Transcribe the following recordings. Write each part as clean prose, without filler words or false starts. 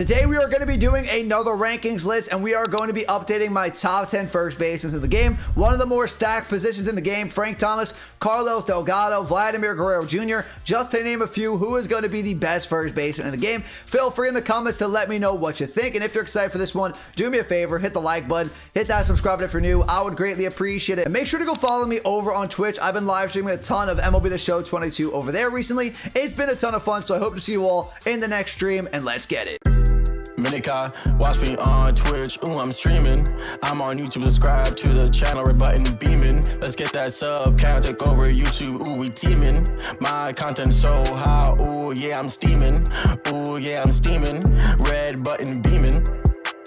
Today we are going to be doing another rankings list, and we are going to be updating my top 10 first basemen in the game. One of the more stacked positions in the game: Frank Thomas, Carlos Delgado, Vladimir Guerrero Jr., just to name a few. Who is going to be the best first baseman in the game? Feel free in the comments to let me know what you think, and if you're excited for this one, do me a favor, hit the like button, hit that subscribe button if you're new. I would greatly appreciate it, and make sure to go follow me over on Twitch. I've been live streaming a ton of MLB The Show 22 over there recently. It's been a ton of fun, so I hope to see you all in the next stream, and let's get it. Minika, watch me on Twitch, ooh, I'm streaming. I'm on YouTube, subscribe to the channel, red button beaming. Let's get that sub count, take over YouTube, ooh, we teaming. My content so high, ooh, yeah, I'm steaming. Ooh, yeah, I'm steaming. Red button beaming.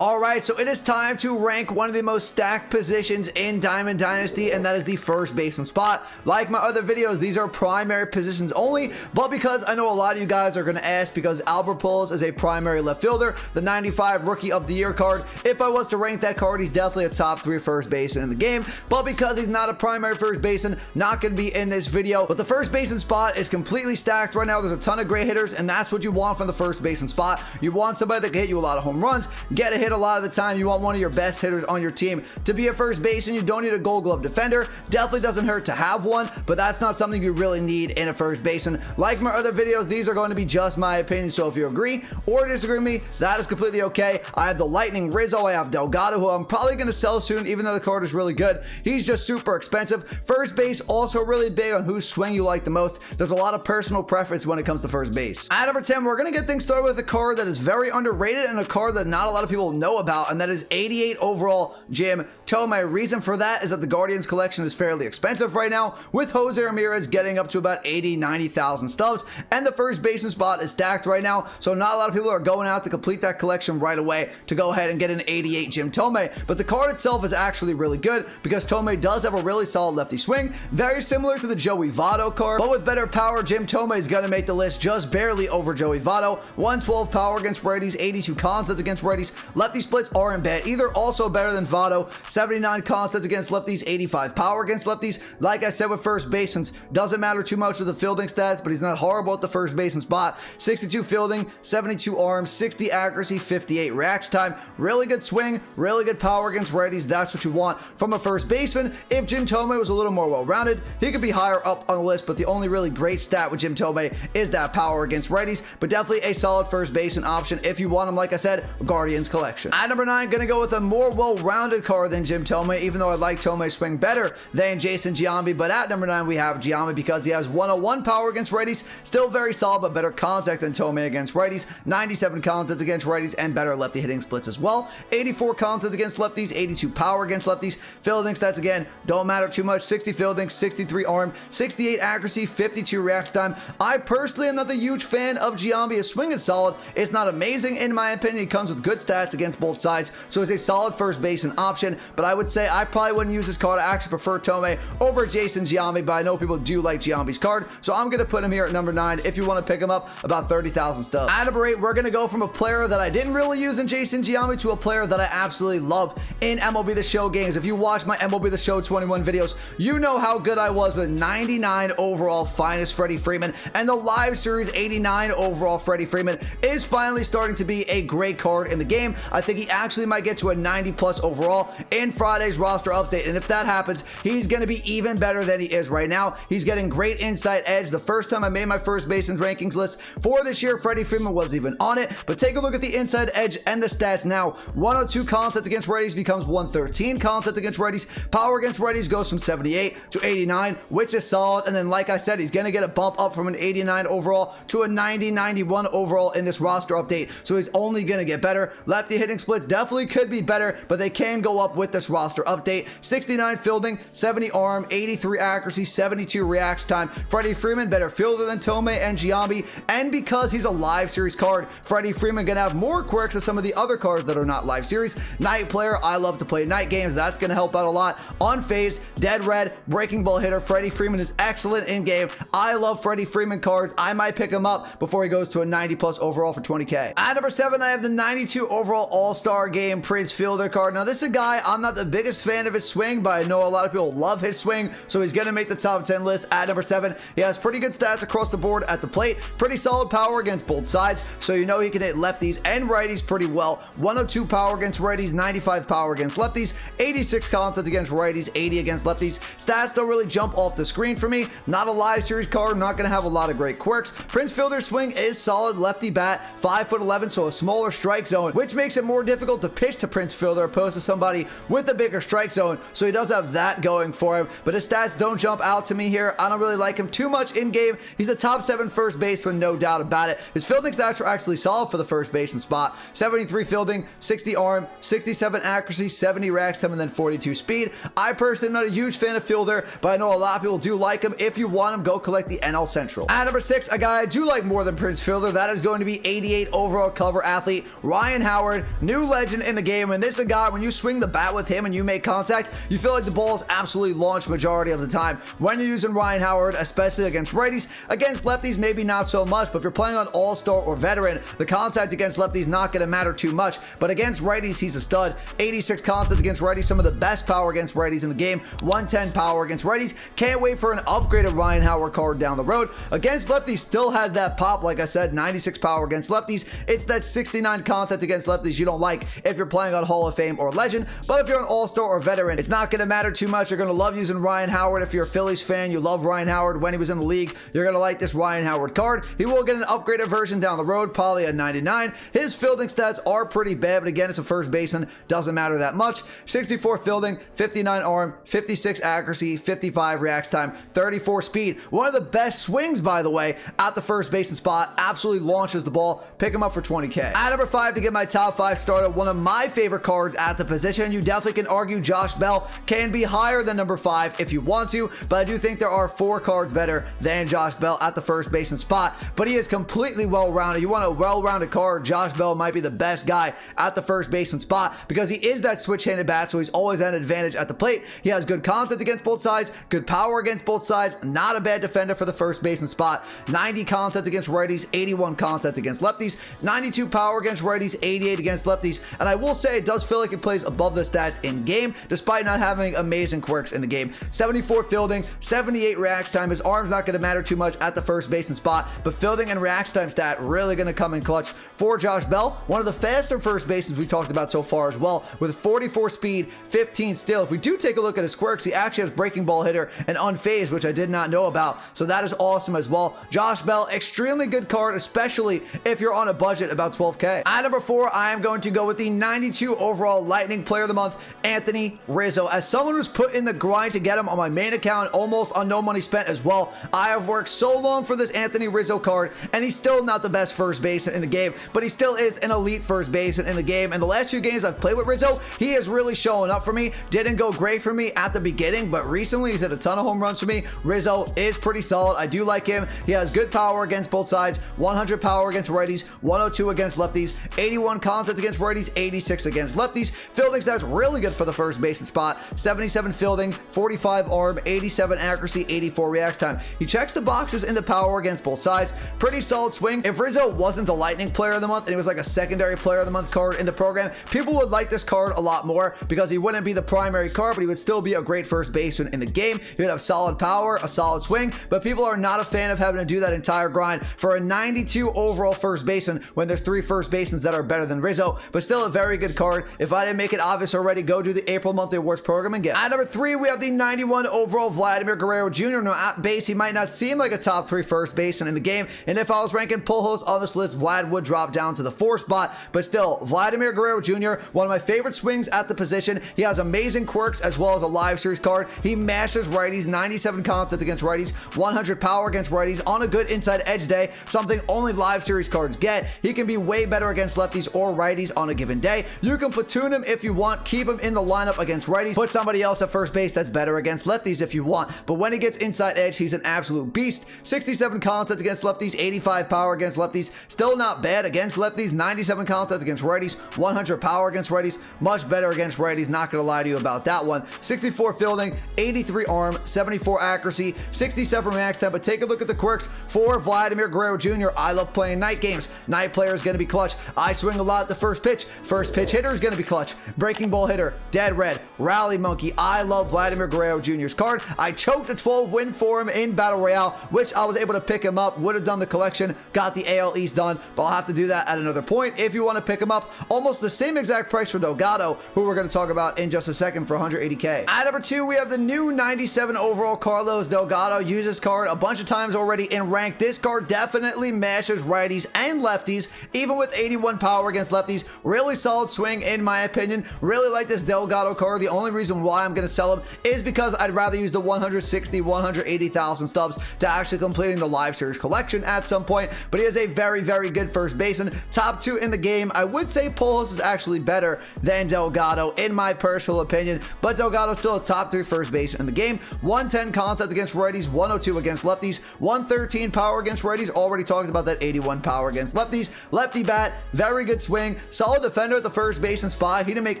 Alright, so it is time to rank one of the most stacked positions in Diamond Dynasty, and that is the first baseman spot. Like my other videos, these are primary positions only, but because I know a lot of you guys are going to ask, because Albert Pujols is a primary left fielder, the 95 Rookie of the Year card. If I was to rank that card, he's definitely a top 3 first baseman in the game, but because he's not a primary first baseman, not going to be in this video. But the first baseman spot is completely stacked right now. There's a ton of great hitters, and that's what you want from the first baseman spot. You want somebody that can hit you a lot of home runs, get a hit a lot of the time. You want one of your best hitters on your team to be a first baseman. You don't need a Gold Glove defender. Definitely doesn't hurt to have one, but that's not something you really need in a first baseman. Like my other videos, these are going to be just my opinion, so if you agree or disagree with me, that is completely okay. I have the Lightning Rizzo, I have Delgado, who I'm probably going to sell soon, even though the card is really good. He's just super expensive. First base, also really big on whose swing you like the most. There's a lot of personal preference when it comes to first base. At number 10, we're going to get things started with a card that is very underrated and a card that not a lot of people know about, and that is 88 overall Jim Thome. Reason for that is that the Guardians collection is fairly expensive right now, with Jose Ramirez getting up to about 80,000-90,000 stubs, and the first baseman spot is stacked right now, so not a lot of people are going out to complete that collection right away to go ahead and get an 88 Jim Thome. But the card itself is actually really good, because Thome does have a really solid lefty swing, very similar to the Joey Votto card, but with better power. Jim Thome is going to make the list just barely over Joey Votto. 112 power against righties, 82 contact against righties. Lefty splits are in bed, either also better than Votto. 79 contact against lefties, 85 power against lefties. Like I said with first basemen, doesn't matter too much with the fielding stats, but he's not horrible at the first baseman spot. 62 fielding, 72 arm, 60 accuracy, 58 reaction time. Really good swing, really good power against righties. That's what you want from a first baseman. If Jim Thome was a little more well-rounded, he could be higher up on the list, but the only really great stat with Jim Thome is that power against righties. But definitely a solid first baseman option if you want him, like I said, Guardians collection. At number 9, gonna go with a more well-rounded card than Jim Thome, even though I like Thome's swing better than Jason Giambi. But at number 9, we have Giambi, because he has 101 power against righties, still very solid, but better contact than Thome against righties. 97 contact against righties, and better lefty hitting splits as well. 84 contact against lefties, 82 power against lefties. Fielding stats, again, don't matter too much. 60 fielding, 63 arm, 68 accuracy, 52 reaction time. I personally am not the huge fan of Giambi. His swing is solid. It's not amazing in my opinion. He comes with good stats against both sides, so it's a solid first baseman option, but I would say I probably wouldn't use this card. I actually prefer Thome over Jason Giambi, but I know people do like Giambi's card, so I'm going to put him here at number 9. If you want to pick him up, about 30,000 stubs. At number 8, we're going to go from a player that I didn't really use in Jason Giambi to a player that I absolutely love in MLB The Show games. If you watch my MLB The Show 21 videos, you know how good I was with 99 overall finest Freddie Freeman, and the live series 89 overall Freddie Freeman is finally starting to be a great card in the game. I think he actually might get to a 90 plus overall in Friday's roster update, and if that happens, he's going to be even better than he is right now. He's getting great inside edge. The first time I made my first baseman rankings list for this year, Freddie Freeman wasn't even on it, but take a look at the inside edge and the stats now. 102 contact against righties becomes 113 contact against righties. Power against righties goes from 78 to 89, which is solid, and then like I said, he's going to get a bump up from an 89 overall to a 90-91 overall in this roster update, so he's only going to get better. Lefty hitting splits definitely could be better, but they can go up with this roster update. 69 fielding, 70 arm, 83 accuracy, 72 reaction time. Freddie Freeman, better fielder than Thome and Giambi, and because he's a live series card, Freddie Freeman gonna have more quirks than some of the other cards that are not live series. Night player, I love to play night games. That's gonna help out a lot. Unfazed, dead red, breaking ball hitter. Freddie Freeman is excellent in game. I love Freddie Freeman cards. I might pick him up before he goes to a 90 plus overall for 20K. At number 7, I have the 92 overall All-Star All-Star Game Prince Fielder card. Now, this is a guy, I'm not the biggest fan of his swing, but I know a lot of people love his swing, so he's going to make the top 10 list at number 7. He has pretty good stats across the board at the plate, pretty solid power against both sides, so you know he can hit lefties and righties pretty well. 102 power against righties, 95 power against lefties, 86 contact against righties, 80 against lefties. Stats don't really jump off the screen for me. Not a live series card, not going to have a lot of great quirks. Prince Fielder's swing is solid lefty bat, 5'11", so a smaller strike zone, which makes it more difficult to pitch to Prince Fielder opposed to somebody with a bigger strike zone, so he does have that going for him, but his stats don't jump out to me here. I don't really like him too much in game. He's a top 7 first baseman, no doubt about it. His fielding stats are actually solid for the first baseman spot. 73 fielding, 60 arm, 67 accuracy, 70 reaction time, and then 42 speed. I personally am not a huge fan of Fielder, but I know a lot of people do like him. If you want him, go collect the NL Central. At number 6, a guy I do like more than Prince Fielder, that is going to be 88 overall cover athlete Ryan Howard, new legend in the game. And this is a guy, when you swing the bat with him and you make contact, you feel like the ball is absolutely launched majority of the time when you're using Ryan Howard, especially against righties. Against lefties, maybe not so much, but if you're playing on All-Star or Veteran, the contact against lefties not going to matter too much, but against righties, he's a stud. 86 contact against righties, some of the best power against righties in the game, 110 power against righties. Can't wait for an upgraded Ryan Howard card down the road. Against lefties, still has that pop, like I said, 96 power against lefties. It's that 69 contact against lefties you don't like if you're playing on Hall of Fame or Legend, but if you're an All-Star or Veteran, it's not going to matter too much. You're going to love using Ryan Howard. If you're a Phillies fan, you love Ryan Howard when he was in the league, you're going to like this Ryan Howard card. He will get an upgraded version down the road, probably a 99. His fielding stats are pretty bad, but again, it's a first baseman, doesn't matter that much. 64 fielding, 59 arm, 56 accuracy, 55 reaction time, 34 speed. One of the best swings, by the way, at the first baseman spot. Absolutely launches the ball. Pick him up for 20K. At number 5, to get my top 5 starter, one of my favorite cards at the position. You definitely can argue Josh Bell can be higher than number 5 if you want to, but I do think there are 4 cards better than Josh Bell at the first baseman spot, but he is completely well-rounded. You want a well-rounded card, Josh Bell might be the best guy at the first baseman spot because he is that switch-handed bat, so he's always at an advantage at the plate. He has good contact against both sides, good power against both sides, not a bad defender for the first baseman spot. 90 contact against righties, 81 contact against lefties, 92 power against righties, 88 against lefties, and I will say it does feel like he plays above the stats in game despite not having amazing quirks in the game. 74 fielding, 78 reaction time. His arm's not going to matter too much at the first baseman spot, but fielding and reaction time stat really going to come in clutch for Josh Bell. One of the faster first bases we talked about so far as well, with 44 speed, 15 steal. If we do take a look at his quirks, he actually has breaking ball hitter and unfazed, which I did not know about, so that is awesome as well. Josh Bell, extremely good card, especially if you're on a budget about 12K. At number 4, I am going to go with the 92 overall Lightning Player of the Month, Anthony Rizzo. As someone who's put in the grind to get him on my main account, almost on no money spent as well, I have worked so long for this Anthony Rizzo card, and he's still not the best first baseman in the game, but he still is an elite first baseman in the game. And the last few games I've played with Rizzo, he is really showing up for me. Didn't go great for me at the beginning, but recently he's hit a ton of home runs for me. Rizzo is pretty solid. I do like him. He has good power against both sides, 100 power against righties, 102 against lefties, 81 contact against righties, 86 against lefties. Fielding stats really good for the first baseman spot, 77 fielding, 45 arm, 87 accuracy, 84 react time. He checks the boxes in the power against both sides. Pretty solid swing. If Rizzo wasn't the Lightning Player of the Month and he was like a secondary Player of the Month card in the program, people would like this card a lot more because he wouldn't be the primary card, but he would still be a great first baseman in the game. He would have solid power, a solid swing, but people are not a fan of having to do that entire grind for a 92 overall first baseman when there's 3 first basemans that are better than Rizzo, but still a very good card. If I didn't make it obvious already, go do the April Monthly Awards program and get it. At number 3, we have the 91 overall Vladimir Guerrero Jr. Now at base, he might not seem like a top 3 first baseman in the game, and if I was ranking pull hosts on this list, Vlad would drop down to the 4th spot, but still, Vladimir Guerrero Jr., one of my favorite swings at the position. He has amazing quirks as well as a live series card. He mashes righties, 97 contact against righties, 100 power against righties on a good inside edge day, something only live series cards get. He can be way better against lefties or righties on a given day. You can platoon him if you want, keep him in in the lineup against righties. Put somebody else at first base that's better against lefties if you want. But when he gets inside edge, he's an absolute beast. 67 contact against lefties, 85 power against lefties. Still not bad against lefties. 97 contact against righties, 100 power against righties. Much better against righties. Not going to lie to you about that one. 64 fielding, 83 arm, 74 accuracy, 67 react time. But take a look at the quirks for Vladimir Guerrero Jr. I love playing night games. Night player is going to be clutch. I swing a lot at the first pitch. First pitch hitter is going to be clutch. Breaking ball hitter, dead red, rally monkey. I love Vladimir Guerrero Jr.'s card. I choked a 12 win for him in Battle Royale, which I was able to pick him up. Would have done the collection, got the AL East done, but I'll have to do that at another point. If you want to pick him up, almost the same exact price for Delgado, who we're going to talk about in just a second, for 180K. At number 2, we have the new 97 overall Carlos Delgado. Used this card a bunch of times already in rank. This card definitely mashes righties and lefties, even with 81 power against lefties. Really solid swing in my opinion. Really like this Delgado card. The only reason why I'm going to sell him is because I'd rather use the 160, 180,000 stubs to actually completing the live series collection at some point. But he is a very, very good first baseman. Top 2 in the game. I would say Pujols is actually better than Delgado in my personal opinion, but Delgado's still a top 3 first baseman in the game. 110 contact against righties, 102 against lefties, 113 power against righties. Already talked about that. 81 power against lefties. Lefty bat, very good swing, solid defender at the first baseman spot. He didn't make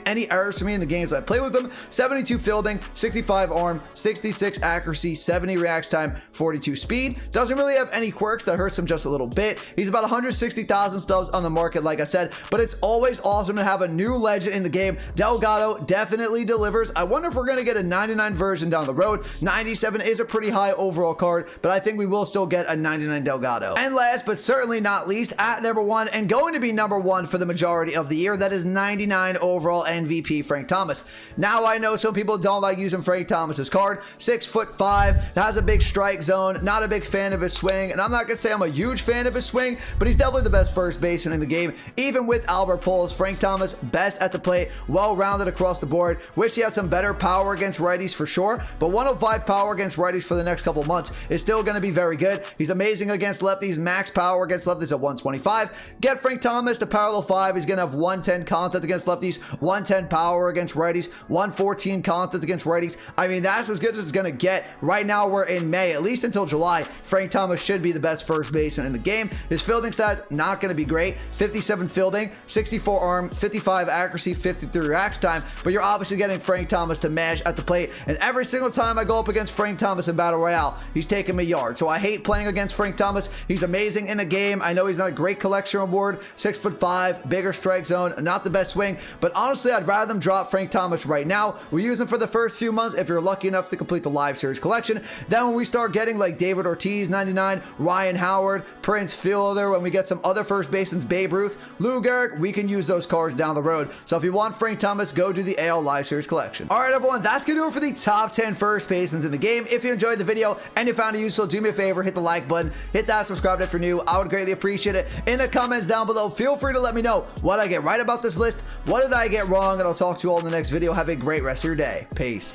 any errors for me in the games I played with him. 72 fielding, 65 arm, 66 accuracy, 70 react time, 42 speed. Doesn't really have any quirks that hurts him just a little bit. He's about 160,000 stubs on the market, like I said, but it's always awesome to have a new legend in the game. Delgado definitely delivers. I wonder if we're going to get a 99 version down the road. 97 is a pretty high overall card, but I think we will still get a 99 Delgado. And last but certainly not least, at number 1 and going to be number 1 for the majority of the year, that is 99 overall MVP Frank Thomas. Now I know some people don't like using Frank Thomas's card. 6'5", has a big strike zone. Not a big fan of his swing, and I'm not gonna say I'm a huge fan of his swing, but he's definitely the best first baseman in the game. Even with Albert Pujols, Frank Thomas best at the plate, well-rounded across the board. Wish he had some better power against righties for sure, but 105 power against righties for the next couple months is still going to be very good. He's amazing against lefties. Max power against lefties at 125. Get Frank Thomas to parallel 5. He's going to have 110 contact against lefties, 110 power against righties, 114 contact against righties. I mean, that's as good as it's going to get. Right now, we're in May, at least until July. Frank Thomas should be the best first baseman in the game. His fielding stats, not going to be great. 57 fielding, 64 arm, 55 accuracy, 53 reaction time, but you're obviously getting Frank Thomas to mash at the plate, and every single time I go up against Frank Thomas in Battle Royale, he's taking me yard. So I hate playing against Frank Thomas. He's amazing in the game. I know he's not a great collection award, 6'5", bigger strike zone, not the best swing, but honestly, I'd rather them drop Frank Thomas right now. We use him for the first few months if you're lucky enough to complete the live series collection. Then when we start getting like David Ortiz, 99, Ryan Howard, Prince Fielder, when we get some other first basemans, Babe Ruth, Lou Gehrig, we can use those cards down the road. So if you want Frank Thomas, go do the AL Live Series collection. All right, everyone, that's going to do it for the top 10 first basemans in the game. If you enjoyed the video and you found it useful, do me a favor, hit the like button, hit that subscribe if you're new. I would greatly appreciate it. In the comments down below, feel free to let me know what I get right about this list, what did I get wrong, and I'll talk to you all in the next video. Have a great rest of your day. Peace.